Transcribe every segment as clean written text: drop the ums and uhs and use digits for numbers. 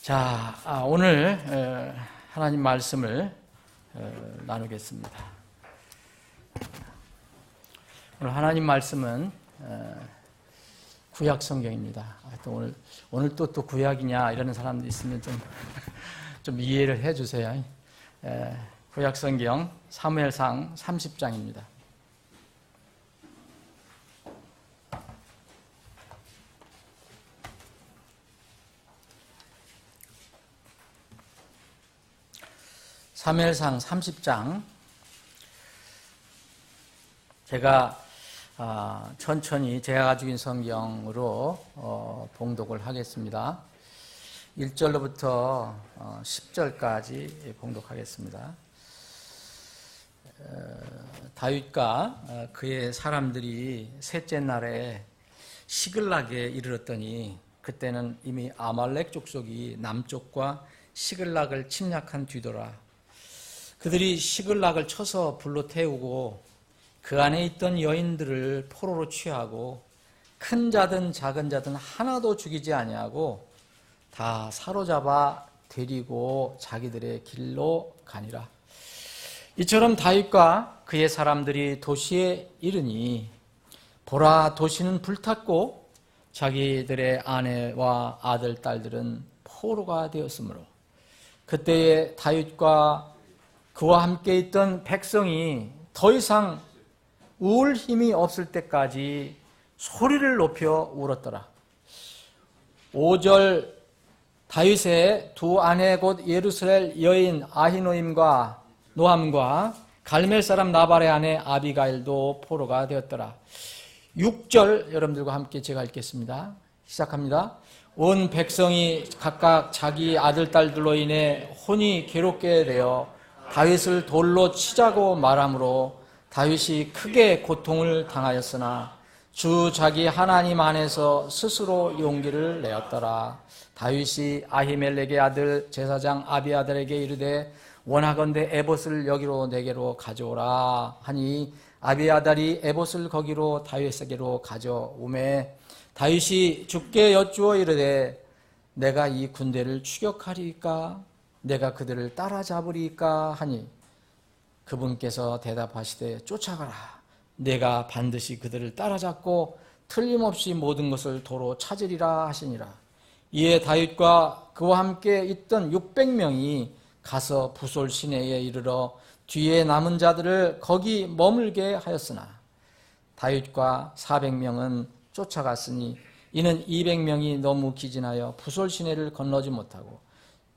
자, 오늘 하나님 말씀을 나누겠습니다. 오늘 하나님 말씀은 구약 성경입니다. 오늘 또 구약이냐 이러는 사람들이 있으면 좀 이해를 해주세요. 구약 성경 사무엘상 30장입니다. 사무엘상 30장 제가 천천히 제가 가지고 있는 성경으로 봉독을 하겠습니다. 1절로부터 10절까지 봉독하겠습니다. 다윗과 그의 사람들이 셋째 날에 시글락에 이르렀더니 그때는 이미 아말렉 족속이 남쪽과 시글락을 침략한 뒤더라. 그들이 시글락을 쳐서 불로 태우고 그 안에 있던 여인들을 포로로 취하고 큰 자든 작은 자든 하나도 죽이지 아니하고 다 사로잡아 데리고 자기들의 길로 가니라. 이처럼 다윗과 그의 사람들이 도시에 이르니 보라, 도시는 불탔고 자기들의 아내와 아들, 딸들은 포로가 되었으므로 그때에 다윗과 그와 함께 있던 백성이 더 이상 울 힘이 없을 때까지 소리를 높여 울었더라. 5절 다윗의 두 아내 곧 예루살렘 여인 아히노임과 노함과 갈멜 사람 나발의 아내 아비가일도 포로가 되었더라. 6절 여러분들과 함께 제가 읽겠습니다. 시작합니다. 온 백성이 각각 자기 아들, 딸들로 인해 혼이 괴롭게 되어 다윗을 돌로 치자고 말하므로 다윗이 크게 고통을 당하였으나 주 자기 하나님 안에서 스스로 용기를 내었더라. 다윗이 아히멜렉의 아들 제사장 아비아달에게 이르되 원하건대 에봇을 여기로 내게로 가져오라 하니 아비아달이 에봇을 거기로 다윗에게로 가져오매 다윗이 주께 여쭈어 이르되 내가 이 군대를 추격하리이까 내가 그들을 따라잡으리이까 하니 그분께서 대답하시되 쫓아가라. 내가 반드시 그들을 따라잡고 틀림없이 모든 것을 도로 찾으리라 하시니라. 이에 다윗과 그와 함께 있던 600명이 가서 부솔 시내에 이르러 뒤에 남은 자들을 거기 머물게 하였으나 다윗과 400명은 쫓아갔으니 이는 200명이 너무 기진하여 부솔 시내를 건너지 못하고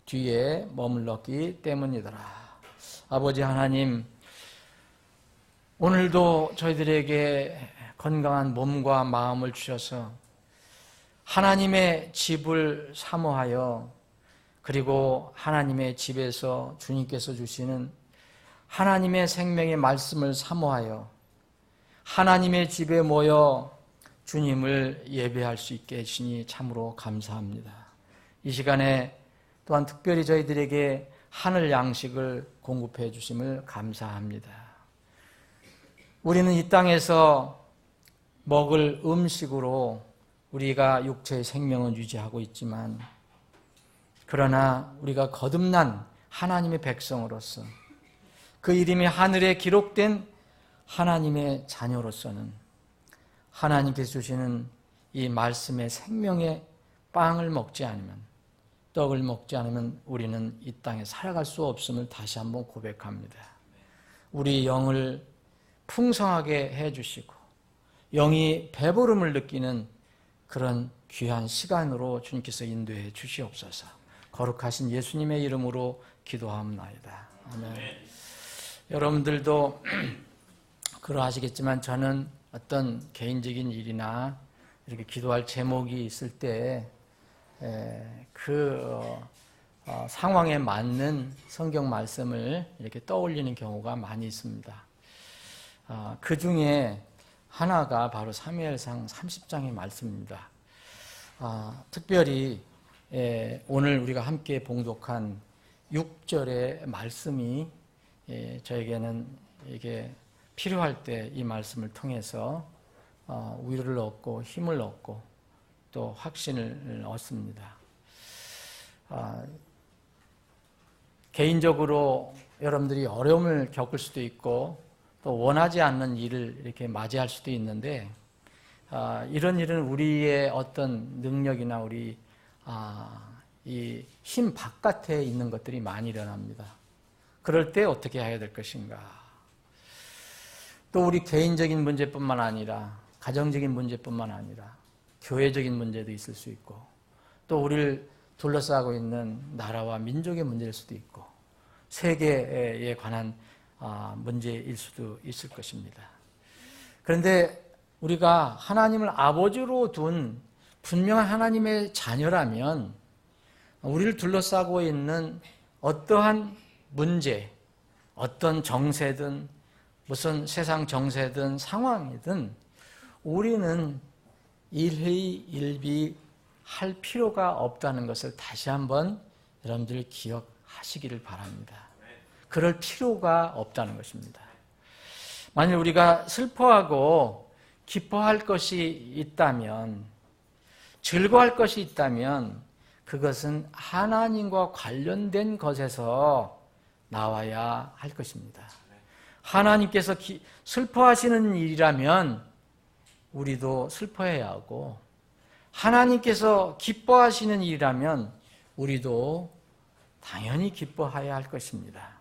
뒤에 머물렀기 때문이더라. 아버지 하나님, 오늘도 저희들에게 건강한 몸과 마음을 주셔서 하나님의 집을 사모하여 그리고 하나님의 집에서 주님께서 주시는 하나님의 생명의 말씀을 사모하여 하나님의 집에 모여 주님을 예배할 수 있게 해주시니 참으로 감사합니다. 이 시간에 또한 특별히 저희들에게 하늘 양식을 공급해 주심을 감사합니다. 우리는 이 땅에서 먹을 음식으로 우리가 육체의 생명은 유지하고 있지만 그러나 우리가 거듭난 하나님의 백성으로서 그 이름이 하늘에 기록된 하나님의 자녀로서는 하나님께서 주시는 이 말씀의 생명의 빵을 먹지 않으면 떡을 먹지 않으면 우리는 이 땅에 살아갈 수 없음을 다시 한번 고백합니다. 우리 영을 풍성하게 해주시고 영이 배부름을 느끼는 그런 귀한 시간으로 주님께서 인도해 주시옵소서. 거룩하신 예수님의 이름으로 기도하옵나이다. 아멘. 여러분들도 그러하시겠지만 저는 어떤 개인적인 일이나 이렇게 기도할 제목이 있을 때 상황에 맞는 성경 말씀을 이렇게 떠올리는 경우가 많이 있습니다. 그 중에 하나가 바로 사무엘상 30장의 말씀입니다. 특별히 오늘 우리가 함께 봉독한 6절의 말씀이 저에게는 이게 필요할 때 이 말씀을 통해서 위로를 얻고 힘을 얻고 또 확신을 얻습니다. 개인적으로 여러분들이 어려움을 겪을 수도 있고 또 원하지 않는 일을 이렇게 맞이할 수도 있는데 이런 일은 우리의 어떤 능력이나 우리 이 힘 바깥에 있는 것들이 많이 일어납니다. 그럴 때 어떻게 해야 될 것인가? 또 우리 개인적인 문제뿐만 아니라 가정적인 문제뿐만 아니라 교회적인 문제도 있을 수 있고 또 우리를 둘러싸고 있는 나라와 민족의 문제일 수도 있고 세계에 관한 문제일 수도 있을 것입니다. 그런데 우리가 하나님을 아버지로 둔 분명한 하나님의 자녀라면 우리를 둘러싸고 있는 어떠한 문제, 어떤 정세든 무슨 세상 정세든 상황이든 우리는 일희일비할 필요가 없다는 것을 다시 한번 여러분들 기억하시기를 바랍니다. 그럴 필요가 없다는 것입니다. 만일 우리가 슬퍼하고 기뻐할 것이 있다면, 즐거워할 것이 있다면 그것은 하나님과 관련된 것에서 나와야 할 것입니다. 하나님께서 슬퍼하시는 일이라면 우리도 슬퍼해야 하고 하나님께서 기뻐하시는 일이라면 우리도 당연히 기뻐해야 할 것입니다.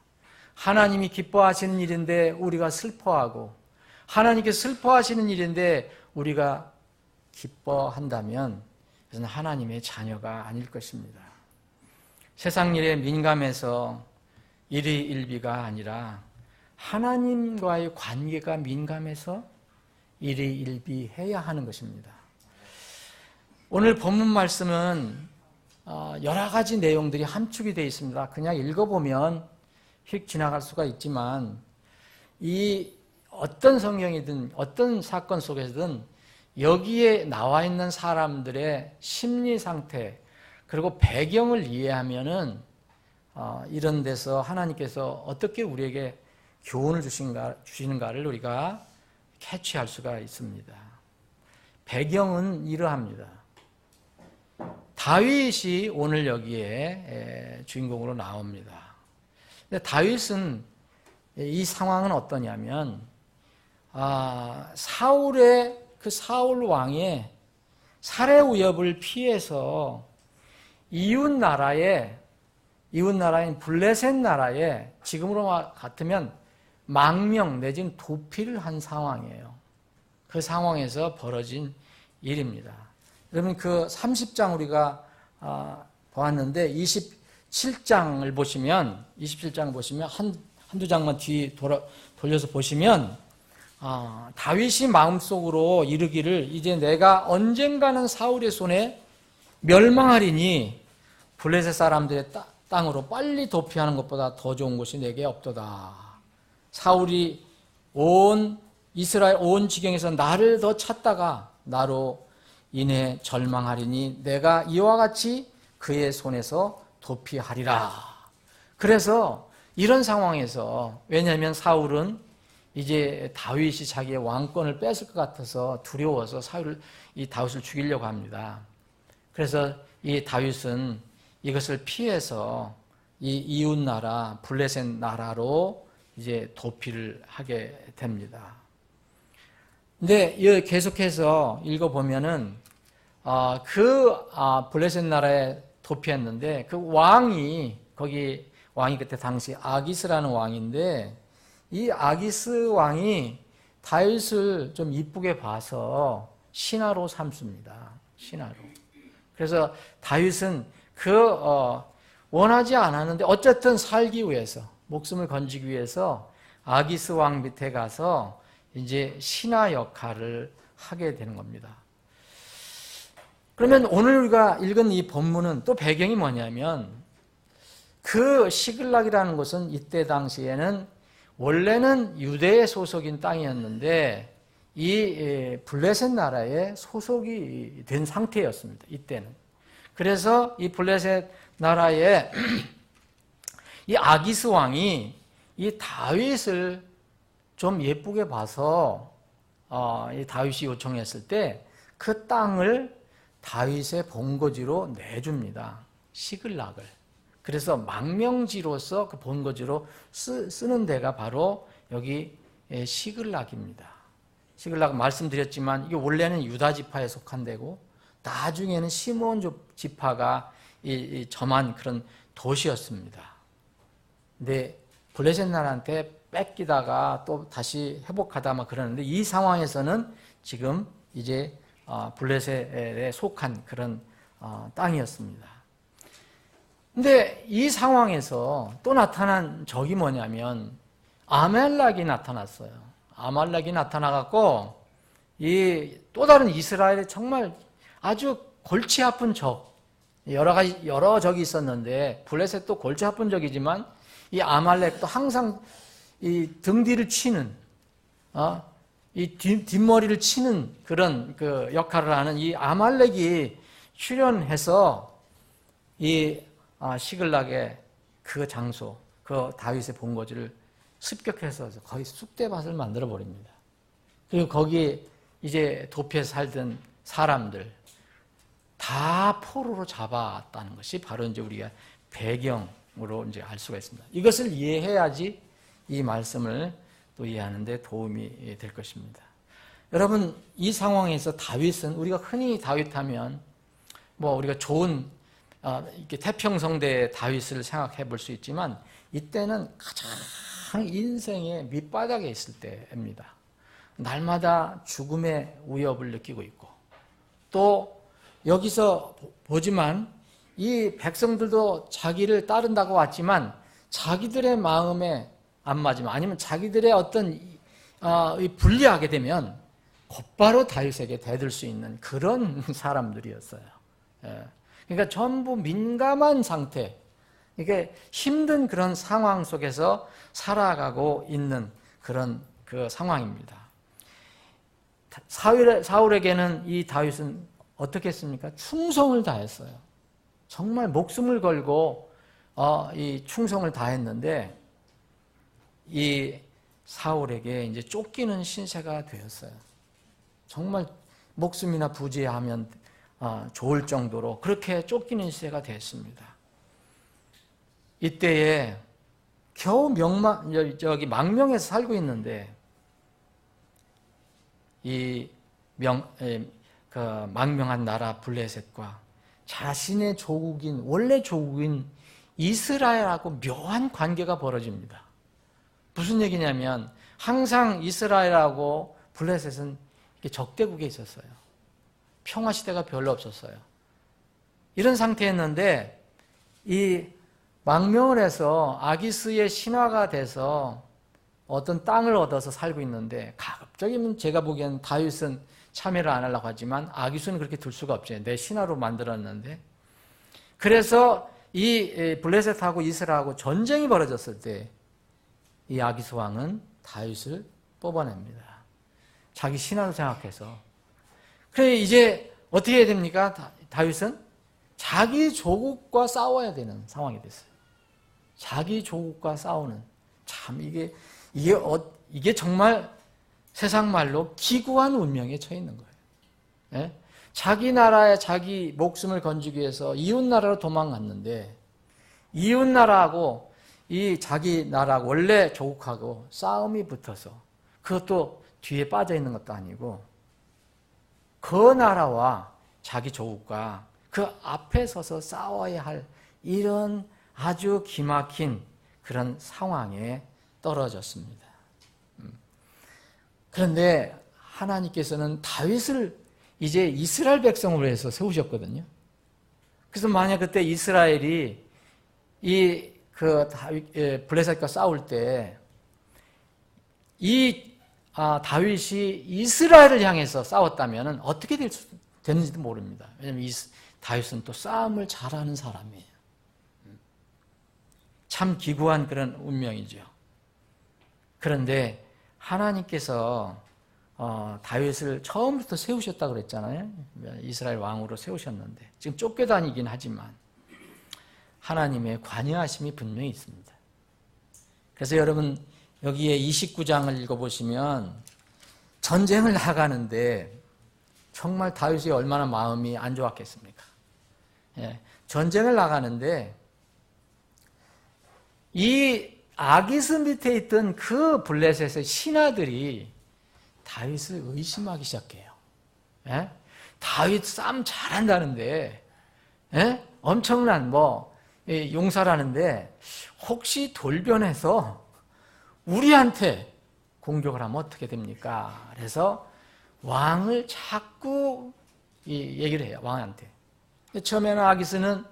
하나님이 기뻐하시는 일인데 우리가 슬퍼하고 하나님께서 슬퍼하시는 일인데 우리가 기뻐한다면 그것은 하나님의 자녀가 아닐 것입니다. 세상 일에 민감해서 일희일비가 아니라 하나님과의 관계가 민감해서 일희일비해야 하는 것입니다. 오늘 본문 말씀은 여러 가지 내용들이 함축이 되어 있습니다. 그냥 읽어보면 휙 지나갈 수가 있지만 이 어떤 성경이든 어떤 사건 속에서든 여기에 나와 있는 사람들의 심리 상태 그리고 배경을 이해하면은 이런 데서 하나님께서 어떻게 우리에게 교훈을 주시는가를 우리가 캐치할 수가 있습니다. 배경은 이러합니다. 다윗이 오늘 여기에 주인공으로 나옵니다. 근데 다윗은 이 상황은 어떠냐면 사울의 그 사울 왕의 살해 위협을 피해서 이웃 나라인 블레셋 나라에 지금으로 같으면 망명 내지는 도피를 한 상황이에요. 그 상황에서 벌어진 일입니다. 여러분 그 30장 우리가 보았는데 27장을 보시면 한두 장만 돌려서 보시면 다윗이 마음속으로 이르기를 이제 내가 언젠가는 사울의 손에 멸망하리니 블레셋 사람들의 땅으로 빨리 도피하는 것보다 더 좋은 곳이 내게 없도다. 사울이 온 이스라엘 온 지경에서 나를 더 찾다가 나로 인해 절망하리니 내가 이와 같이 그의 손에서 도피하리라. 그래서 이런 상황에서 왜냐하면 사울은 이제 다윗이 자기의 왕권을 뺏을 것 같아서 두려워서 이 다윗을 죽이려고 합니다. 그래서 이 다윗은 이것을 피해서 이 이웃 나라 블레셋 나라로 이제 도피를 하게 됩니다. 근데 계속해서 읽어보면은 블레셋 나라에 도피했는데 그 왕이 그때 당시 아기스라는 왕인데 이 아기스 왕이 다윗을 좀 이쁘게 봐서 신하로 삼습니다. 신하로. 그래서 다윗은 원하지 않았는데 어쨌든 살기 위해서 목숨을 건지기 위해서 아기스 왕 밑에 가서 이제 신하 역할을 하게 되는 겁니다. 그러면 오늘 우리가 읽은 이 본문은 또 배경이 뭐냐면 그 시글락이라는 곳은 이때 당시에는 원래는 유대의 소속인 땅이었는데 이 블레셋 나라에 소속이 된 상태였습니다. 이때는. 그래서 이 블레셋 나라에 이 아기스 왕이 이 다윗을 좀 예쁘게 봐서 이 다윗이 요청했을 때 그 땅을 다윗의 본거지로 내줍니다. 시글락을. 그래서 망명지로서 그 본거지로 쓰는 데가 바로 여기 시글락입니다. 시글락 말씀드렸지만 이게 원래는 유다 지파에 속한 데고 나중에는 시므온 지파가 점한 그런 도시였습니다. 근데 블레셋 나라한테 뺏기다가 또 다시 회복하다 막 그러는데 이 상황에서는 지금 이제 블레셋에 속한 그런 땅이었습니다. 근데 이 상황에서 또 나타난 적이 뭐냐면 아말렉이 나타났어요. 아말렉이 나타나갖고 이 또 다른 이스라엘의 정말 아주 골치 아픈 적, 여러 적이 있었는데 블레셋도 골치 아픈 적이지만 이 아말렉도 항상 이 등 뒤를 치는, 이 뒷머리를 치는 그런 그 역할을 하는 이 아말렉이 출현해서 이 시글락의 그 장소, 그 다윗의 본거지를 습격해서 거의 쑥대밭을 만들어 버립니다. 그리고 거기 이제 도피해 살던 사람들 다 포로로 잡았다는 것이 바로 이제 우리가 배경으로 이제 알 수가 있습니다. 이것을 이해해야지 이 말씀을 또 이해하는데 도움이 될 것입니다. 여러분, 이 상황에서 다윗은 우리가 흔히 다윗하면 뭐 우리가 좋은 이렇게 태평성대의 다윗을 생각해 볼 수 있지만 이때는 가장 인생의 밑바닥에 있을 때입니다. 날마다 죽음의 위협을 느끼고 있고 또 여기서 보지만 이 백성들도 자기를 따른다고 왔지만 자기들의 마음에 안 맞으면 아니면 자기들의 어떤 불리하게 되면 곧바로 다윗에게 대들 수 있는 그런 사람들이었어요. 그러니까 전부 민감한 상태, 이게 힘든 그런 상황 속에서 살아가고 있는 그런 그 상황입니다. 사울에게는 이 다윗은 어떻게 했습니까? 충성을 다했어요. 정말 목숨을 걸고 이 충성을 다했는데 이 사울에게 이제 쫓기는 신세가 되었어요. 정말 목숨이나 부지하면 좋을 정도로 그렇게 쫓기는 시대가 됐습니다. 이때에 겨우 망명에서 살고 있는데 이 망명한 나라 블레셋과 자신의 조국인 원래 조국인 이스라엘하고 묘한 관계가 벌어집니다. 무슨 얘기냐면 항상 이스라엘하고 블레셋은 적대국에 있었어요. 평화시대가 별로 없었어요. 이런 상태였는데 이 망명을 해서 아기스의 신하가 돼서 어떤 땅을 얻어서 살고 있는데 갑자기 제가 보기에는 다윗은 참여를 안 하려고 하지만 아기스는 그렇게 둘 수가 없죠. 내 신하로 만들었는데 그래서 이 블레셋하고 이스라엘하고 전쟁이 벌어졌을 때 이 아기스 왕은 다윗을 뽑아냅니다. 자기 신하로 생각해서. 그래 이제 어떻게 해야 됩니까? 다윗은 자기 조국과 싸워야 되는 상황이 됐어요. 자기 조국과 싸우는 참 이게 정말 세상 말로 기구한 운명에 처해 있는 거예요. 예? 자기 나라에 자기 목숨을 건지기 위해서 이웃 나라로 도망갔는데 이웃 나라하고 이 자기 나라 원래 조국하고 싸움이 붙어서 그것도 뒤에 빠져 있는 것도 아니고 그 나라와 자기 조국과 그 앞에 서서 싸워야 할 이런 아주 기막힌 그런 상황에 떨어졌습니다. 그런데 하나님께서는 다윗을 이제 이스라엘 백성으로 해서 세우셨거든요. 그래서 만약 그때 이스라엘이 블레셋과 싸울 때 다윗이 이스라엘을 향해서 싸웠다면 어떻게 됐는지도 모릅니다. 왜냐하면 다윗은 또 싸움을 잘하는 사람이에요. 참 기구한 그런 운명이죠. 그런데 하나님께서 다윗을 처음부터 세우셨다고 그랬잖아요. 이스라엘 왕으로 세우셨는데 지금 쫓겨다니긴 하지만 하나님의 관여하심이 분명히 있습니다. 그래서 여러분 여기에 29장을 읽어보시면 전쟁을 나가는데 정말 다윗이 얼마나 마음이 안 좋았겠습니까? 전쟁을 나가는데 이 아기스 밑에 있던 그 블레셋의 신하들이 다윗을 의심하기 시작해요. 다윗 싸움 잘한다는데, 엄청난 용사라는데 혹시 돌변해서 우리한테 공격을 하면 어떻게 됩니까? 그래서 왕을 자꾸 얘기를 해요. 왕한테. 처음에는 아기스는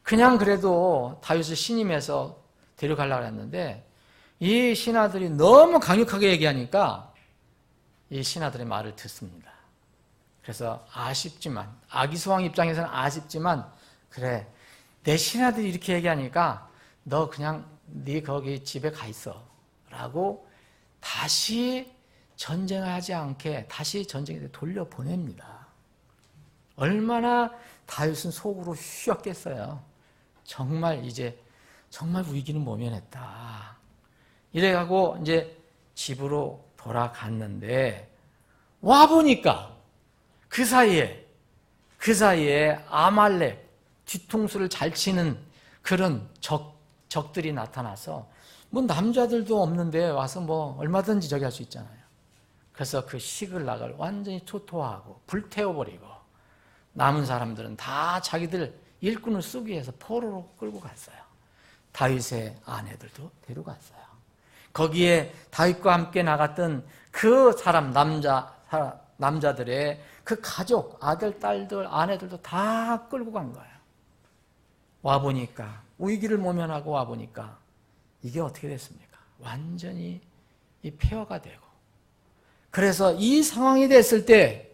그냥 그래도 다윗을 신임해서 데려가려고 했는데 이 신하들이 너무 강력하게 얘기하니까 이 신하들의 말을 듣습니다. 그래서 아쉽지만, 아기스 왕 입장에서는 아쉽지만, 그래, 내 신하들이 이렇게 얘기하니까 너 그냥 네 거기 집에 가 있어 라고 다시 전쟁을 하지 않게 다시 전쟁에 돌려보냅니다. 얼마나 다윗은 속으로 휘었겠어요. 정말 이제 정말 위기는 모면했다. 이래가고 이제 집으로 돌아갔는데 와보니까 그 사이에 아말렉 뒤통수를 잘 치는 그런 적들이 나타나서 남자들도 없는데 와서 얼마든지 저기 할 수 있잖아요. 그래서 그 시글락을 완전히 초토화하고 불태워버리고 남은 사람들은 다 자기들 일꾼을 쓰기 위해서 포로로 끌고 갔어요. 다윗의 아내들도 데려갔어요. 거기에 다윗과 함께 나갔던 그 사람 남자들의 그 가족, 아들, 딸들, 아내들도 다 끌고 간 거예요. 와보니까 위기를 모면하고 와보니까 이게 어떻게 됐습니까? 완전히 이 폐허가 되고 그래서 이 상황이 됐을 때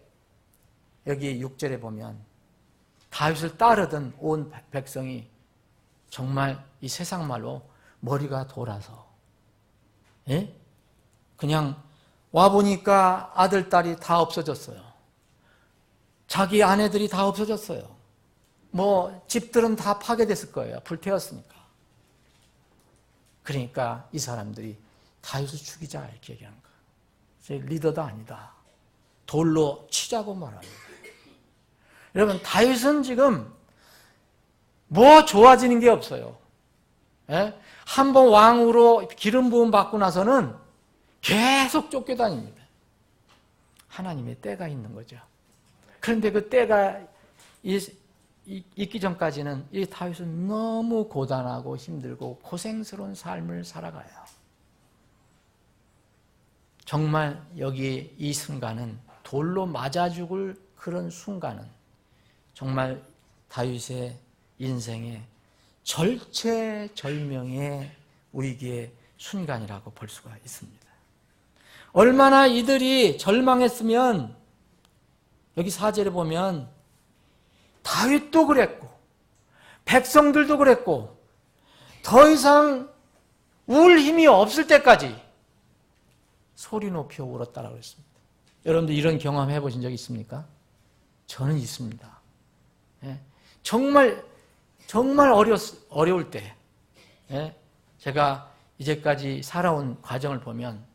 여기 6절에 보면 다윗을 따르던 온 백성이 정말 이 세상 말로 머리가 돌아서 그냥 와보니까 아들, 딸이 다 없어졌어요. 자기 아내들이 다 없어졌어요. 집들은 다 파괴됐을 거예요. 불태웠으니까. 그러니까 이 사람들이 다윗을 죽이자 이렇게 얘기하는 거예요. 리더도 아니다. 돌로 치자고 말합니다. 여러분 다윗은 지금 좋아지는 게 없어요. 한번 왕으로 기름 부음 받고 나서는 계속 쫓겨다닙니다. 하나님의 때가 있는 거죠. 그런데 그 때가 있기 전까지는 이 다윗은 너무 고단하고 힘들고 고생스러운 삶을 살아가요. 정말 여기 이 순간은 돌로 맞아 죽을 그런 순간은 정말 다윗의 인생의 절체절명의 위기의 순간이라고 볼 수가 있습니다. 얼마나 이들이 절망했으면 여기 4절에 보면 다윗도 그랬고 백성들도 그랬고 더 이상 울 힘이 없을 때까지 소리 높여 울었다라고 했습니다. 여러분들 이런 경험 해보신 적 있습니까? 저는 있습니다. 정말 어려울 때 제가 이제까지 살아온 과정을 보면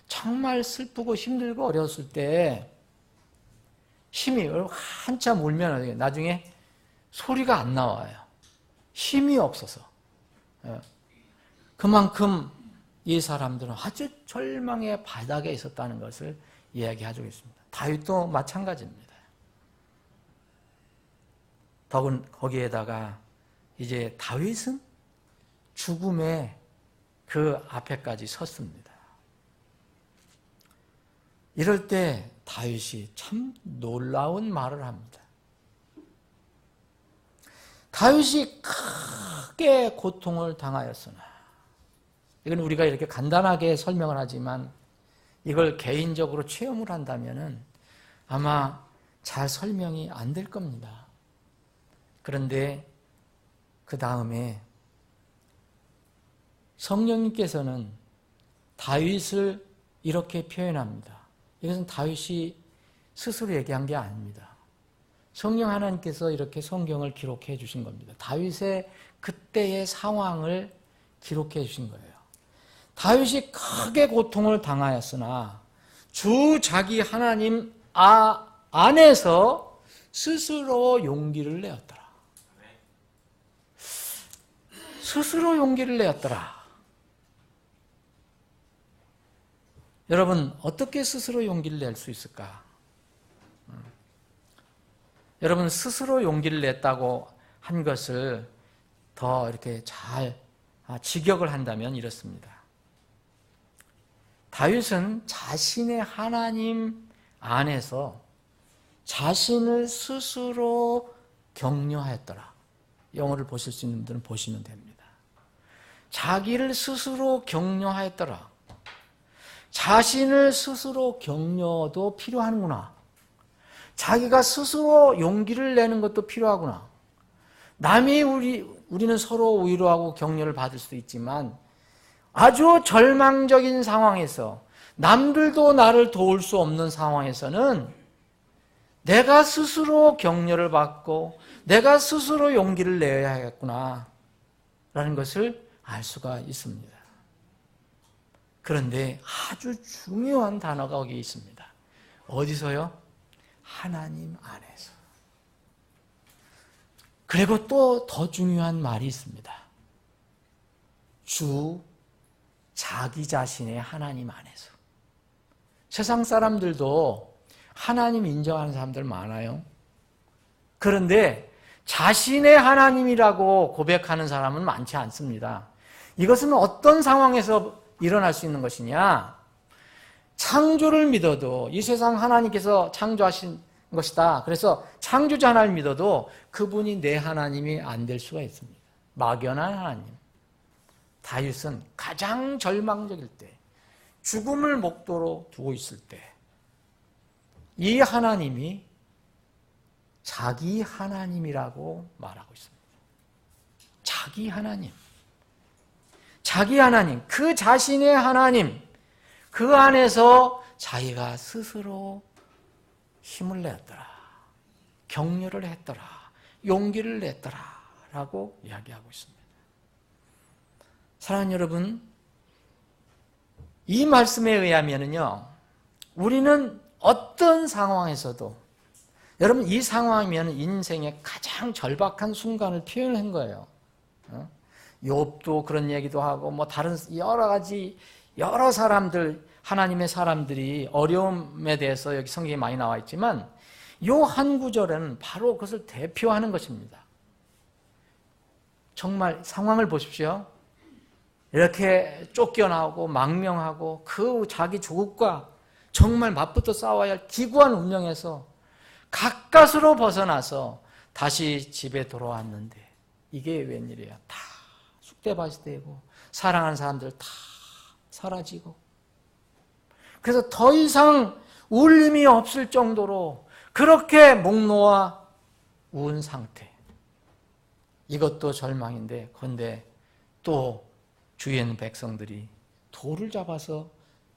정말 슬프고 힘들고 어려웠을 때 힘이 한참 울면 나중에 소리가 안 나와요. 힘이 없어서. 그만큼 이 사람들은 아주 절망의 바닥에 있었다는 것을 이야기하고 있습니다. 다윗도 마찬가지입니다. 더군 거기에다가 이제 다윗은 죽음의 그 앞에까지 섰습니다. 이럴 때 다윗이 참 놀라운 말을 합니다. 다윗이 크게 고통을 당하였으나, 이건 우리가 이렇게 간단하게 설명을 하지만 이걸 개인적으로 체험을 한다면은 아마 잘 설명이 안 될 겁니다. 그런데 그 다음에 성령님께서는 다윗을 이렇게 표현합니다. 이것은 다윗이 스스로 얘기한 게 아닙니다. 성령 하나님께서 이렇게 성경을 기록해 주신 겁니다. 다윗의 그때의 상황을 기록해 주신 거예요. 다윗이 크게 고통을 당하였으나 주 자기 하나님 안에서 스스로 용기를 내었더라. 스스로 용기를 내었더라. 여러분, 어떻게 스스로 용기를 낼 수 있을까? 여러분, 스스로 용기를 냈다고 한 것을 더 이렇게 잘 직역을 한다면 이렇습니다. 다윗은 자신의 하나님 안에서 자신을 스스로 격려하였더라. 영어를 보실 수 있는 분들은 보시면 됩니다. 자기를 스스로 격려하였더라. 자신을 스스로 격려도 필요하는구나. 자기가 스스로 용기를 내는 것도 필요하구나. 남이 우리는 서로 위로하고 격려를 받을 수도 있지만 아주 절망적인 상황에서 남들도 나를 도울 수 없는 상황에서는 내가 스스로 격려를 받고 내가 스스로 용기를 내야겠구나 라는 것을 알 수가 있습니다. 그런데 아주 중요한 단어가 거기에 있습니다. 어디서요? 하나님 안에서. 그리고 또 더 중요한 말이 있습니다. 주 자기 자신의 하나님 안에서. 세상 사람들도 하나님 인정하는 사람들 많아요. 그런데 자신의 하나님이라고 고백하는 사람은 많지 않습니다. 이것은 어떤 상황에서 일어날 수 있는 것이냐? 창조를 믿어도 이 세상 하나님께서 창조하신 것이다. 그래서 창조자 하나님을 믿어도 그분이 내 하나님이 안 될 수가 있습니다. 막연한 하나님. 다윗은 가장 절망적일 때, 죽음을 목도로 두고 있을 때, 이 하나님이 자기 하나님이라고 말하고 있습니다. 자기 하나님. 자기 하나님, 그 자신의 하나님, 그 안에서 자기가 스스로 힘을 내었더라. 격려를 했더라. 용기를 냈더라. 라고 이야기하고 있습니다. 사랑하는 여러분, 이 말씀에 의하면요, 우리는 어떤 상황에서도, 여러분, 이 상황이면 인생의 가장 절박한 순간을 표현한 거예요. 욥도 그런 얘기도 하고, 뭐 다른 여러 가지, 여러 사람들, 하나님의 사람들이 어려움에 대해서 여기 성경에 많이 나와 있지만, 요 한 구절에는 바로 그것을 대표하는 것입니다. 정말 상황을 보십시오. 이렇게 쫓겨나고 망명하고 그 자기 조국과 정말 맞붙어 싸워야 할 기구한 운명에서 가까스로 벗어나서 다시 집에 돌아왔는데 이게 웬일이야. 다 쑥대밭이 되고 사랑하는 사람들 다 사라지고, 그래서 더 이상 울림이 없을 정도로 그렇게 목 놓아 운 상태. 이것도 절망인데, 그런데 또 주위에 있는 백성들이 돌을 잡아서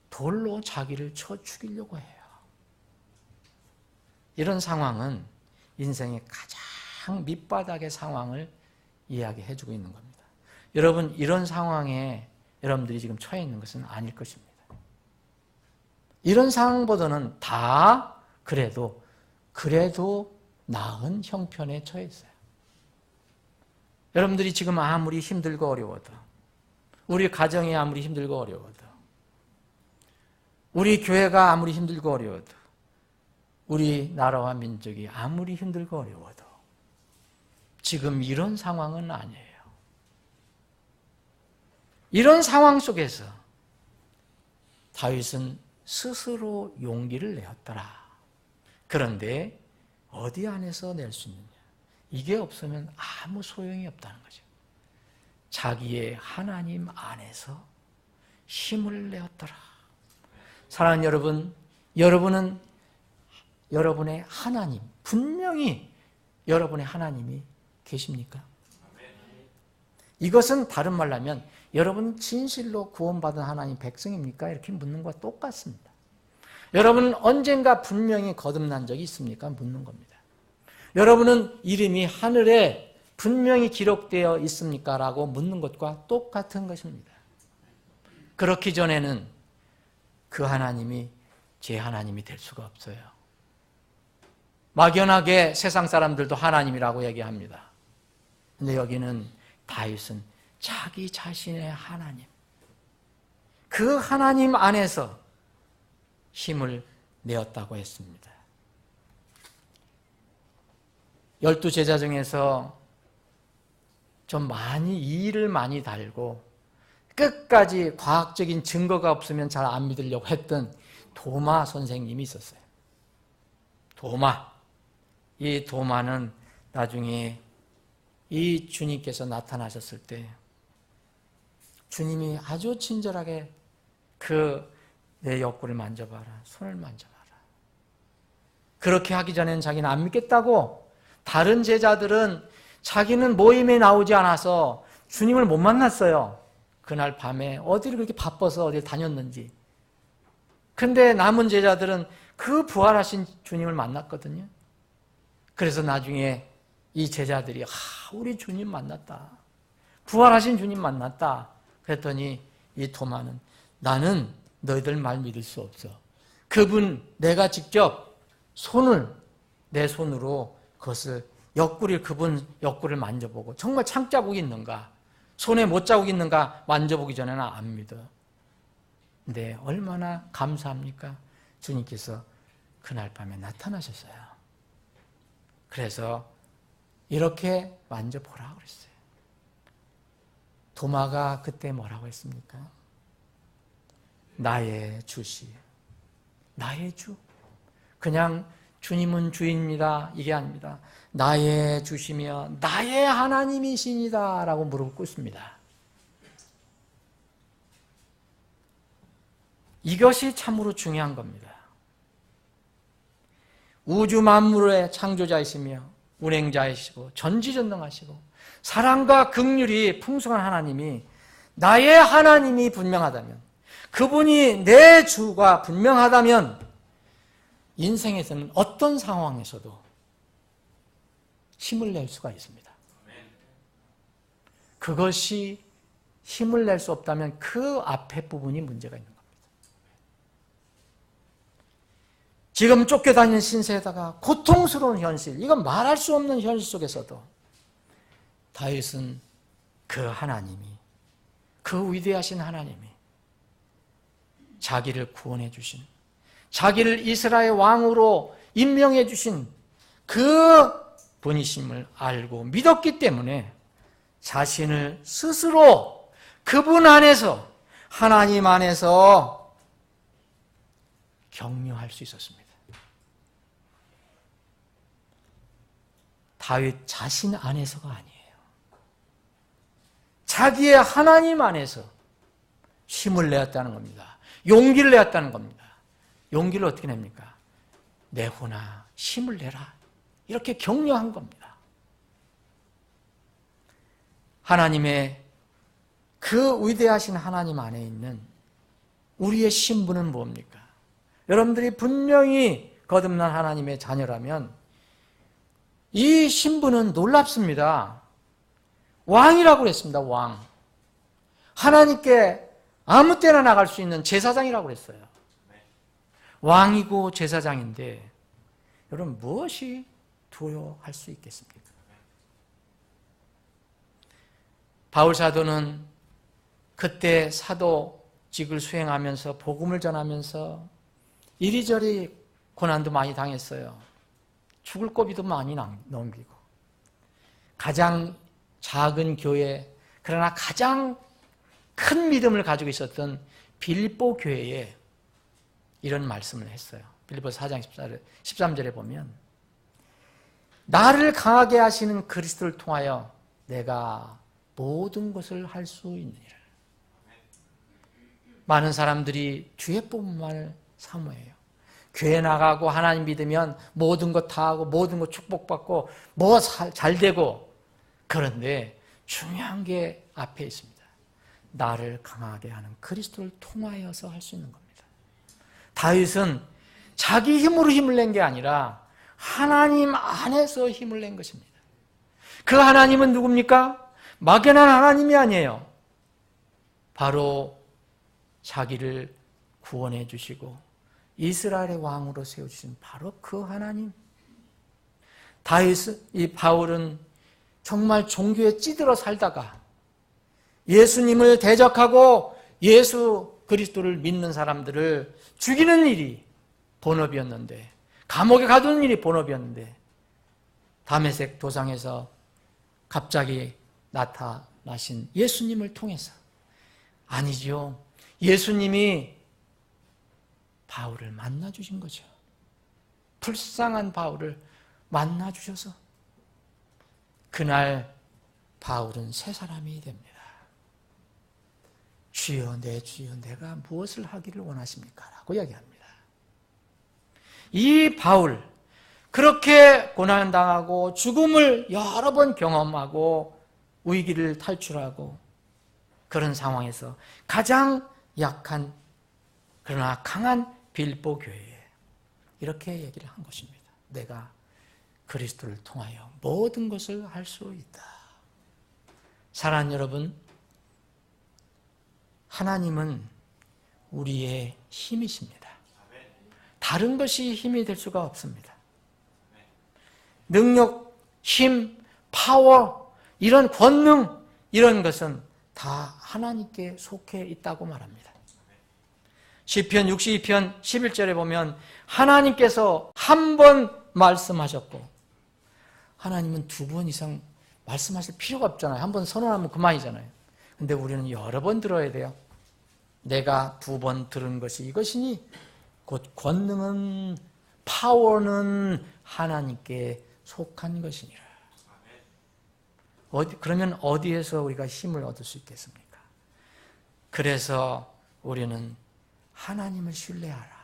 돌로 자기를 쳐 죽이려고 해요. 이런 상황은 인생의 가장 밑바닥의 상황을 이야기해 주고 있는 겁니다. 여러분, 이런 상황에 여러분들이 지금 처해 있는 것은 아닐 것입니다. 이런 상황보다는 다 그래도 나은 형편에 처해 있어요. 여러분들이 지금 아무리 힘들고 어려워도, 우리 가정이 아무리 힘들고 어려워도, 우리 교회가 아무리 힘들고 어려워도, 우리 나라와 민족이 아무리 힘들고 어려워도 지금 이런 상황은 아니에요. 이런 상황 속에서 다윗은 스스로 용기를 내었더라. 그런데 어디 안에서 낼 수 있느냐? 이게 없으면 아무 소용이 없다는 거죠. 자기의 하나님 안에서 힘을 내었더라. 사랑하는 여러분, 여러분은 여러분의 하나님, 분명히 여러분의 하나님이 계십니까? 이것은 다른 말로 하면 여러분 진실로 구원받은 하나님 백성입니까? 이렇게 묻는 것과 똑같습니다. 여러분은 언젠가 분명히 거듭난 적이 있습니까? 묻는 겁니다. 여러분은 이름이 하늘에 분명히 기록되어 있습니까? 라고 묻는 것과 똑같은 것입니다. 그렇기 전에는 그 하나님이 제 하나님이 될 수가 없어요. 막연하게 세상 사람들도 하나님이라고 얘기합니다. 근데 여기는 다윗은 자기 자신의 하나님, 그 하나님 안에서 힘을 내었다고 했습니다. 12제자 중에서 좀 일을 많이 달고 끝까지 과학적인 증거가 없으면 잘 안 믿으려고 했던 도마 선생님이 있었어요. 이 도마는 나중에 이 주님께서 나타나셨을 때 주님이 아주 친절하게 내 옆구리를 만져봐라, 손을 만져봐라. 그렇게 하기 전에는 자기는 안 믿겠다고, 다른 제자들은 자기는 모임에 나오지 않아서 주님을 못 만났어요. 그날 밤에 어디를 그렇게 바빠서 어딜 다녔는지. 근데 남은 제자들은 그 부활하신 주님을 만났거든요. 그래서 나중에 이 제자들이 우리 주님 만났다, 부활하신 주님 만났다 그랬더니 이 토마는 나는 너희들 말 믿을 수 없어. 그분 내가 직접 내 손으로 그것을 그분 옆구리를 만져보고 정말 창자국이 있는가, 손에 못자국이 있는가 만져보기 전에는 안 믿어. 근데 얼마나 감사합니까? 주님께서 그날 밤에 나타나셨어요. 그래서 이렇게 만져보라고 그랬어요. 도마가 그때 뭐라고 했습니까? 나의 주시, 나의 주. 그냥 주님은 주입니다 이게 아닙니다. 나의 주시며 나의 하나님이십니다 라고 무릎을 꿇습니다. 이것이 참으로 중요한 겁니다. 우주 만물의 창조자이시며 운행자이시고 전지전능하시고 사랑과 긍휼이 풍성한 하나님이, 나의 하나님이 분명하다면, 그분이 내 주가 분명하다면 인생에서는 어떤 상황에서도 힘을 낼 수가 있습니다. 그것이 힘을 낼 수 없다면 그 앞에 부분이 문제가 있는 겁니다. 지금 쫓겨다니는 신세에다가 고통스러운 현실, 이건 말할 수 없는 현실 속에서도 다윗은 그 하나님이, 그 위대하신 하나님이 자기를 구원해 주신, 자기를 이스라엘 왕으로 임명해 주신 그 분이심을 알고 믿었기 때문에 자신을 스스로 그분 안에서, 하나님 안에서 격려할 수 있었습니다. 다윗 자신 안에서가 아니에요. 자기의 하나님 안에서 힘을 내었다는 겁니다. 용기를 내었다는 겁니다. 용기를 어떻게 냅니까? 내호나 힘을 내라, 이렇게 격려한 겁니다. 하나님의 그 위대하신 하나님 안에 있는 우리의 신분은 뭡니까? 여러분들이 분명히 거듭난 하나님의 자녀라면 이 신분은 놀랍습니다. 왕이라고 그랬습니다. 왕. 하나님께 아무 때나 나갈 수 있는 제사장이라고 그랬어요. 왕이고 제사장인데 여러분 무엇이 두려워할 수 있겠습니까? 바울 사도는 그때 사도직을 수행하면서 복음을 전하면서 이리저리 고난도 많이 당했어요. 죽을 고비도 많이 넘기고, 가장 작은 교회, 그러나 가장 큰 믿음을 가지고 있었던 빌립보 교회에 이런 말씀을 했어요. 빌립보 4장 13절에 보면 나를 강하게 하시는 그리스도를 통하여 내가 모든 것을 할 수 있느니라. 많은 사람들이 주의 뽑음만을 사모해요. 교회 나가고 하나님 믿으면 모든 것 다 하고 모든 것 축복받고 뭐 잘 되고, 그런데 중요한 게 앞에 있습니다. 나를 강하게 하는 그리스도를 통하여서 할 수 있는 겁니다. 다윗은 자기 힘으로 힘을 낸 게 아니라 하나님 안에서 힘을 낸 것입니다. 그 하나님은 누굽니까? 막연한 하나님이 아니에요. 바로 자기를 구원해 주시고 이스라엘의 왕으로 세워주신 바로 그 하나님. 이 바울은 정말 종교에 찌들어 살다가 예수님을 대적하고 예수 그리스도를 믿는 사람들을 죽이는 일이 본업이었는데, 감옥에 가두는 일이 본업이었는데, 다메섹 도상에서 갑자기 나타나신 예수님을 통해서, 아니지요, 예수님이 바울을 만나주신 거죠. 불쌍한 바울을 만나주셔서 그날 바울은 새 사람이 됩니다. 주여, 내 주여, 내가 무엇을 하기를 원하십니까? 라고 이야기합니다. 이 바울, 그렇게 고난당하고 죽음을 여러 번 경험하고 위기를 탈출하고 그런 상황에서 가장 약한 그러나 강한 빌보 교회에 이렇게 얘기를 한 것입니다. 내가 그리스도를 통하여 모든 것을 할 수 있다. 사랑하는 여러분, 하나님은 우리의 힘이십니다. 다른 것이 힘이 될 수가 없습니다. 능력, 힘, 파워, 이런 권능, 이런 것은 다 하나님께 속해 있다고 말합니다. 시편 62편 11절에 보면 하나님께서 한 번 말씀하셨고, 하나님은 두 번 이상 말씀하실 필요가 없잖아요. 한 번 선언하면 그만이잖아요. 근데 우리는 여러 번 들어야 돼요. 내가 두 번 들은 것이 이것이니 곧 권능은, 파워는 하나님께 속한 것이니라. 그러면 어디에서 우리가 힘을 얻을 수 있겠습니까? 그래서 우리는 하나님을 신뢰하라.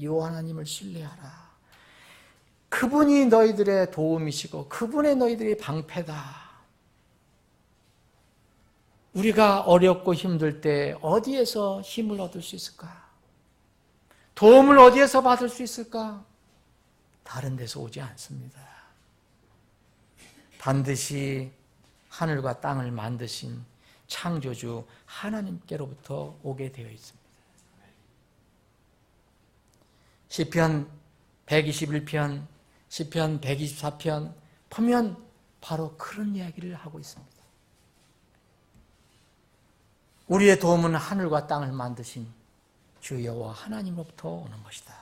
요 하나님을 신뢰하라. 그분이 너희들의 도움이시고 그분의 너희들의 방패다. 우리가 어렵고 힘들 때 어디에서 힘을 얻을 수 있을까? 도움을 어디에서 받을 수 있을까? 다른 데서 오지 않습니다. 반드시 하늘과 땅을 만드신 창조주 하나님께로부터 오게 되어 있습니다. 시편 121편, 시편 124편 보면 바로 그런 이야기를 하고 있습니다. 우리의 도움은 하늘과 땅을 만드신 주 여호와 하나님으로부터 오는 것이다.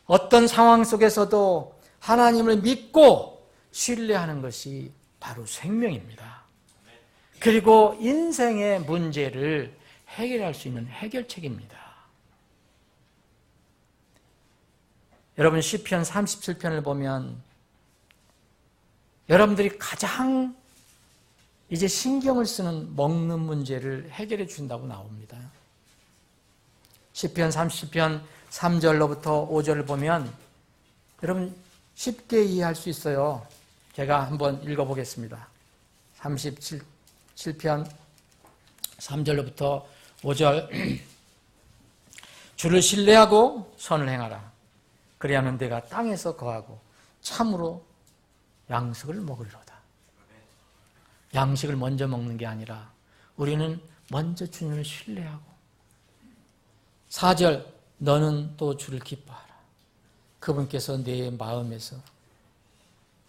어떤 상황 속에서도 하나님을 믿고 신뢰하는 것이 바로 생명입니다. 그리고 인생의 문제를 해결할 수 있는 해결책입니다. 여러분, 시편 37편을 보면 여러분들이 가장 이제 신경을 쓰는 먹는 문제를 해결해 준다고 나옵니다. 시편 37편 3절로부터 5절을 보면 여러분 쉽게 이해할 수 있어요. 제가 한번 읽어보겠습니다. 37편 3절로부터 5절 주를 신뢰하고 선을 행하라. 그리하면 내가 땅에서 거하고 참으로 양식을 먹으리로다. 양식을 먼저 먹는 게 아니라 우리는 먼저 주님을 신뢰하고 4절 너는 또 주를 기뻐하라. 그분께서 내 마음에서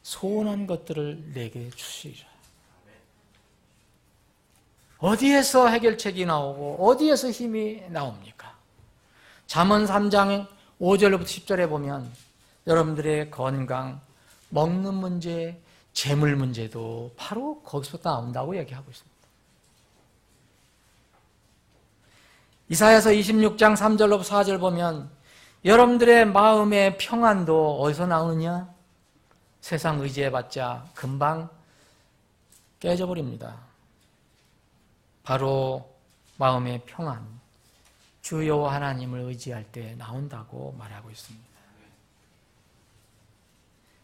소원한 것들을 내게 주시리라. 어디에서 해결책이 나오고 어디에서 힘이 나옵니까? 잠언 3장 5절부터 10절에 보면 여러분들의 건강, 먹는 문제, 재물 문제도 바로 거기서부터 나온다고 얘기하고 있습니다. 이사야서 26장 3절로부터 4절 보면 여러분들의 마음의 평안도 어디서 나오느냐? 세상 의지해봤자 금방 깨져버립니다. 바로 마음의 평안, 주 여호와 하나님을 의지할 때 나온다고 말하고 있습니다.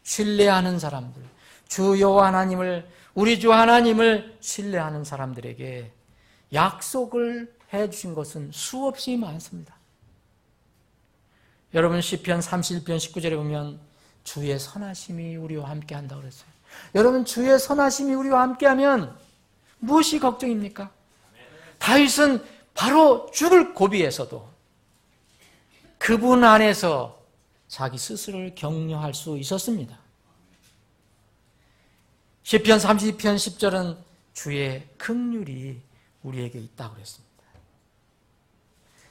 신뢰하는 사람들, 주 여호와 하나님을, 우리 주 하나님을 신뢰하는 사람들에게 약속을 해주신 것은 수없이 많습니다. 여러분 시편 31편 19절에 보면 주의 선하심이 우리와 함께 한다고 그랬어요. 여러분 주의 선하심이 우리와 함께하면 무엇이 걱정입니까? 다윗은 바로 죽을 고비에서도 그분 안에서 자기 스스로를 격려할 수 있었습니다. 시편 30편 10절은 주의 긍휼이 우리에게 있다고 그랬습니다.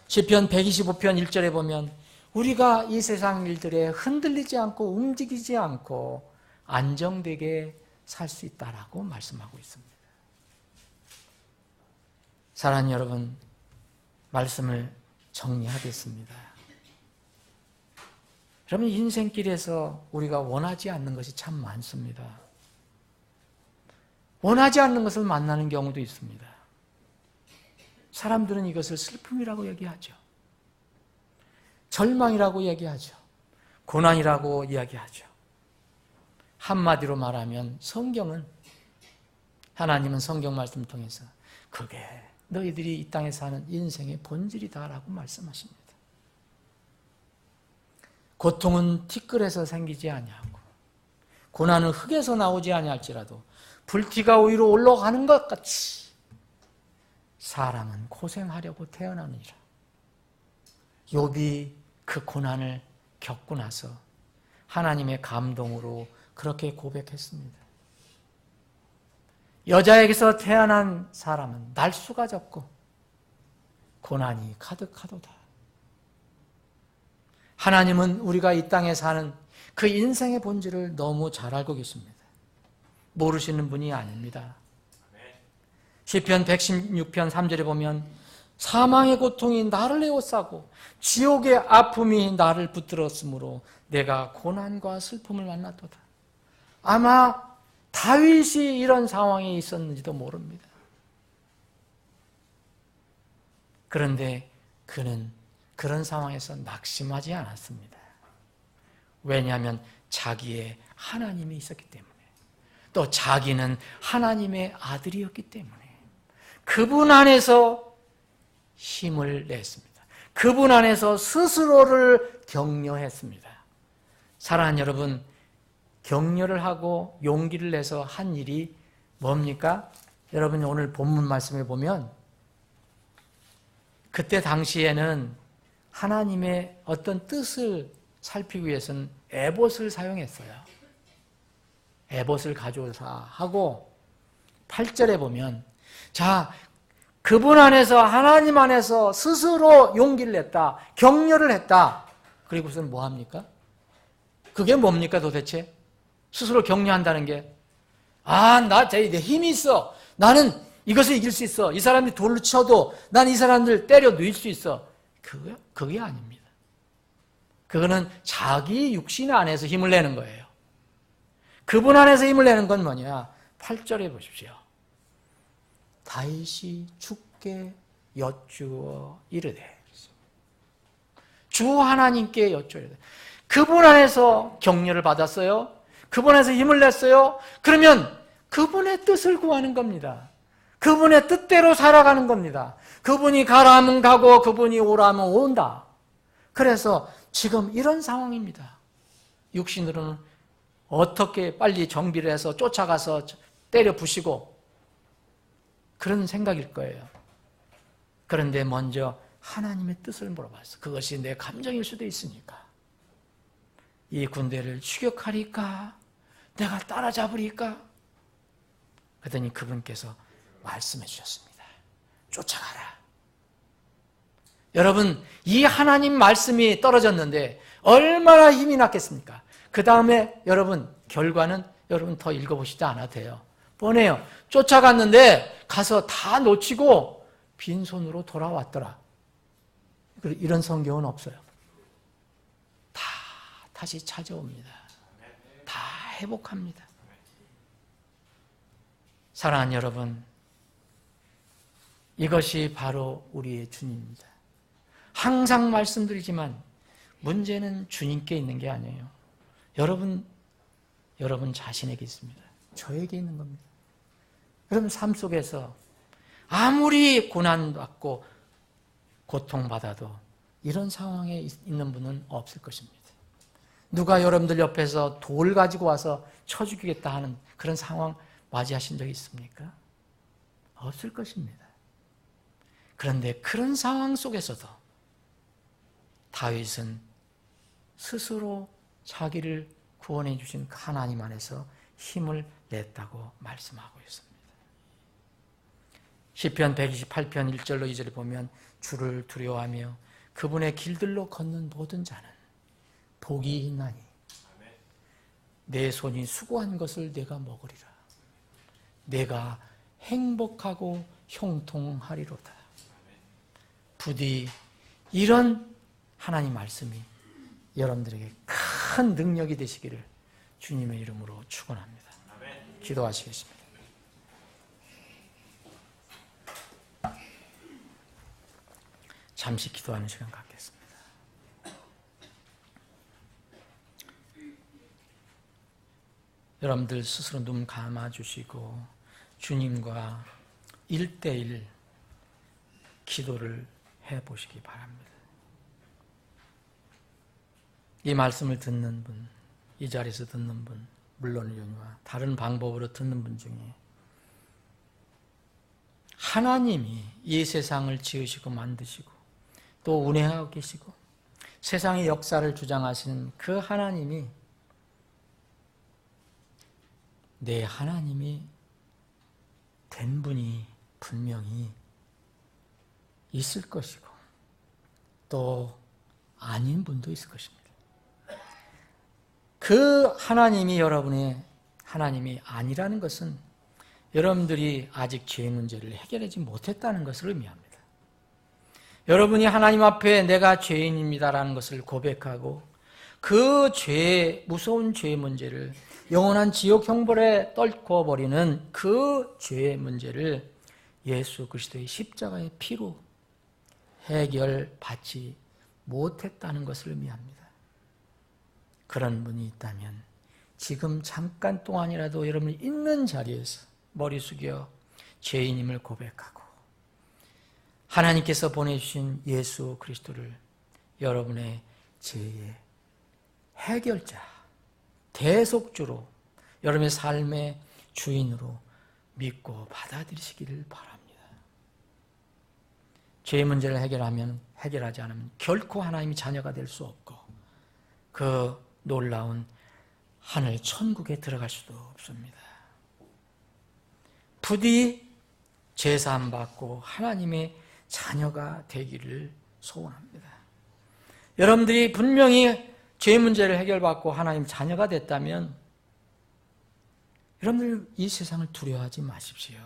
시편 125편 1절에 보면 우리가 이 세상 일들에 흔들리지 않고 움직이지 않고 안정되게 살 수 있다라고 말씀하고 있습니다. 사랑하는 여러분, 말씀을 정리하겠습니다. 여러분, 인생길에서 우리가 원하지 않는 것이 참 많습니다. 원하지 않는 것을 만나는 경우도 있습니다. 사람들은 이것을 슬픔이라고 얘기하죠. 절망이라고 얘기하죠. 고난이라고 이야기하죠. 한마디로 말하면 하나님은 성경 말씀을 통해서 그게 너희들이 이 땅에 사는 인생의 본질이다라고 말씀하십니다. 고통은 티끌에서 생기지 아니하고 고난은 흙에서 나오지 아니할지라도 불티가 위로 올라가는 것 같이 사람은 고생하려고 태어나느니라. 욥이 그 고난을 겪고 나서 하나님의 감동으로 그렇게 고백했습니다. 여자에게서 태어난 사람은 날수가 적고 고난이 가득하도다. 하나님은 우리가 이 땅에 사는 그 인생의 본질을 너무 잘 알고 계십니다. 모르시는 분이 아닙니다. 시편 116편 3절에 보면 사망의 고통이 나를 에워싸고 지옥의 아픔이 나를 붙들었으므로 내가 고난과 슬픔을 만났도다. 아마 다윗이 이런 상황에 있었는지도 모릅니다. 그런데 그는 그런 상황에서 낙심하지 않았습니다. 왜냐하면 자기의 하나님이 있었기 때문에, 또 자기는 하나님의 아들이었기 때문에 그분 안에서 힘을 냈습니다. 그분 안에서 스스로를 격려했습니다. 사랑하는 여러분, 격려를 하고 용기를 내서 한 일이 뭡니까? 여러분이 오늘 본문 말씀에 보면 그때 당시에는 하나님의 어떤 뜻을 살피기 위해서는 에봇을 사용했어요. 에봇을 가져오사 하고 8절에 보면 자, 그분 안에서 하나님 안에서 스스로 용기를 냈다. 격려를 했다. 그리고선 뭐 합니까? 그게 뭡니까 도대체? 스스로 격려한다는 게 내 힘이 있어. 나는 이것을 이길 수 있어. 이 사람이 돌로 쳐도 난 이 사람들 때려 누일 수 있어. 그게 아닙니다. 그거는 자기 육신 안에서 힘을 내는 거예요. 그분 안에서 힘을 내는 건 뭐냐? 8절에 보십시오. 다윗이 주께 여쭈어 이르되, 주 하나님께 여쭈어 이르되, 그분 안에서 격려를 받았어요. 그분 안에서 힘을 냈어요. 그러면 그분의 뜻을 구하는 겁니다. 그분의 뜻대로 살아가는 겁니다. 그분이 가라 하면 가고 그분이 오라 하면 온다. 그래서 지금 이런 상황입니다. 육신으로는 어떻게 빨리 정비를 해서 쫓아가서 때려 부시고 그런 생각일 거예요. 그런데 먼저 하나님의 뜻을 물어봤어. 그것이 내 감정일 수도 있으니까. 이 군대를 추격하리까? 내가 따라잡으리까? 그러더니 그분께서 말씀해 주셨습니다. 쫓아가라. 여러분, 이 하나님 말씀이 떨어졌는데 얼마나 힘이 났겠습니까? 그 다음에 여러분, 결과는 여러분 더 읽어보시지 않아도 돼요. 뻔해요. 쫓아갔는데 가서 다 놓치고 빈손으로 돌아왔더라. 이런 성경은 없어요. 다시 찾아옵니다. 다 회복합니다. 사랑하는 여러분, 이것이 바로 우리의 주님입니다. 항상 말씀드리지만 문제는 주님께 있는 게 아니에요. 여러분 자신에게 있습니다. 저에게 있는 겁니다. 여러분 삶 속에서 아무리 고난받고 고통받아도 이런 상황에 있는 분은 없을 것입니다. 누가 여러분들 옆에서 돌 가지고 와서 쳐 죽이겠다 하는 그런 상황 맞이하신 적이 있습니까? 없을 것입니다. 그런데 그런 상황 속에서도 다윗은 스스로 자기를 구원해 주신 하나님 안에서 힘을 냈다고 말씀하고 있습니다. 시편 128편 1절로 2절에 보면 주를 두려워하며 그분의 길들로 걷는 모든 자는 복이 있나니 내 손이 수고한 것을 내가 먹으리라. 내가 행복하고 형통하리로다. 부디 이런 하나님 말씀이 여러분들에게 큰 능력이 되시기를 주님의 이름으로 축원합니다. 기도하시겠습니다. 잠시 기도하는 시간 갖겠습니다. 여러분들 스스로 눈 감아주시고 주님과 1대1 기도를 해보시기 바랍니다. 이 말씀을 듣는 분, 이 자리에서 듣는 분, 물론이거니와 다른 방법으로 듣는 분 중에 하나님이 이 세상을 지으시고 만드시고 또 운행하고 계시고 세상의 역사를 주장하시는 그 하나님이 내 하나님이 된 분이 분명히 있을 것이고 또 아닌 분도 있을 것입니다. 그 하나님이 여러분의 하나님이 아니라는 것은 여러분들이 아직 죄 문제를 해결하지 못했다는 것을 의미합니다. 여러분이 하나님 앞에 내가 죄인입니다라는 것을 고백하고 그 죄, 무서운 죄 문제를 영원한 지옥 형벌에 떨궈 버리는 그 죄의 문제를 예수 그리스도의 십자가의 피로 해결받지 못했다는 것을 의미합니다. 그런 분이 있다면 지금 잠깐 동안이라도 여러분이 있는 자리에서 머리 숙여 죄인임을 고백하고 하나님께서 보내주신 예수 그리스도를 여러분의 죄의 해결자, 대속주로 여러분의 삶의 주인으로 믿고 받아들이시기를 바랍니다. 죄의 문제를 해결하지 않으면 결코 하나님의 자녀가 될 수 없고 그 놀라운 하늘 천국에 들어갈 수도 없습니다. 부디 제사함 받고 하나님의 자녀가 되기를 소원합니다. 여러분들이 분명히 죄 문제를 해결받고 하나님 자녀가 됐다면 여러분들 이 세상을 두려워하지 마십시오.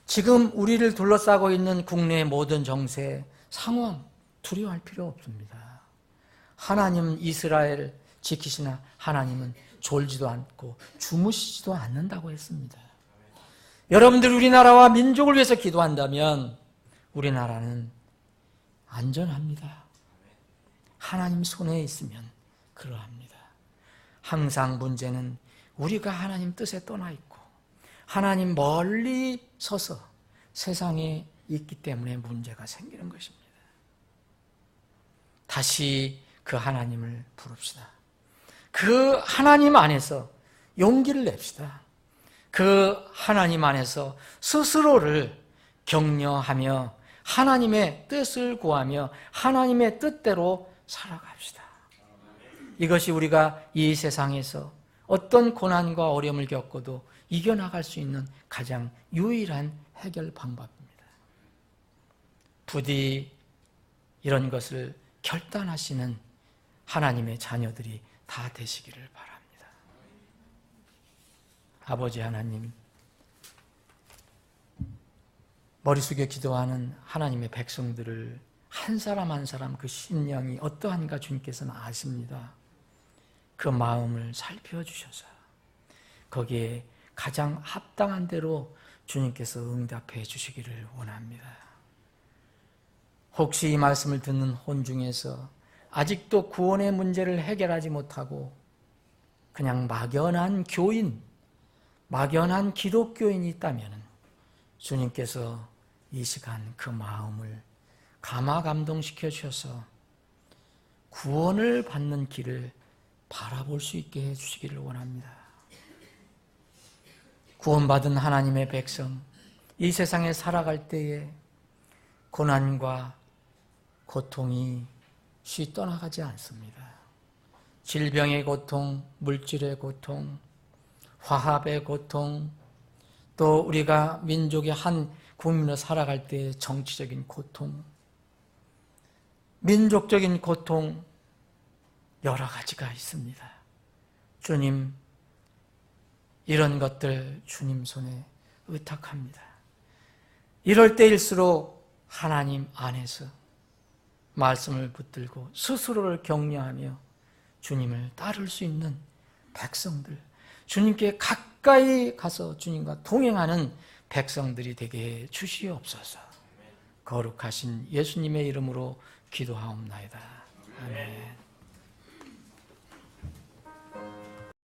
지금 우리를 둘러싸고 있는 국내의 모든 정세, 상황 두려워할 필요 없습니다. 하나님은 이스라엘을 지키시나 하나님은 졸지도 않고 주무시지도 않는다고 했습니다. 여러분들 우리나라와 민족을 위해서 기도한다면 우리나라는 안전합니다. 하나님 손에 있으면 그러합니다. 항상 문제는 우리가 하나님 뜻에 떠나 있고 하나님 멀리 서서 세상에 있기 때문에 문제가 생기는 것입니다. 다시 그 하나님을 부릅시다. 그 하나님 안에서 용기를 냅시다. 그 하나님 안에서 스스로를 격려하며 하나님의 뜻을 구하며 하나님의 뜻대로 살아갑시다. 이것이 우리가 이 세상에서 어떤 고난과 어려움을 겪어도 이겨나갈 수 있는 가장 유일한 해결 방법입니다. 부디 이런 것을 결단하시는 하나님의 자녀들이 다 되시기를 바랍니다. 아버지 하나님, 머리 숙여 기도하는 하나님의 백성들을 한 사람 한 사람 그 심령이 어떠한가 주님께서는 아십니다. 그 마음을 살펴주셔서 거기에 가장 합당한 대로 주님께서 응답해 주시기를 원합니다. 혹시 이 말씀을 듣는 혼 중에서 아직도 구원의 문제를 해결하지 못하고 그냥 막연한 교인, 막연한 기독교인이 있다면 주님께서 이 시간 그 마음을 감화감동시켜 주셔서 구원을 받는 길을 바라볼 수 있게 해주시기를 원합니다. 구원받은 하나님의 백성, 이 세상에 살아갈 때에 고난과 고통이 쉬 떠나가지 않습니다. 질병의 고통, 물질의 고통, 화합의 고통, 또 우리가 민족의 한 국민으로 살아갈 때 정치적인 고통, 민족적인 고통 여러 가지가 있습니다. 주님, 이런 것들 주님 손에 의탁합니다. 이럴 때일수록 하나님 안에서 말씀을 붙들고 스스로를 격려하며 주님을 따를 수 있는 백성들, 주님께 가까이 가서 주님과 동행하는 백성들이 되게 주시옵소서. 거룩하신 예수님의 이름으로 기도하옵나이다. 아멘.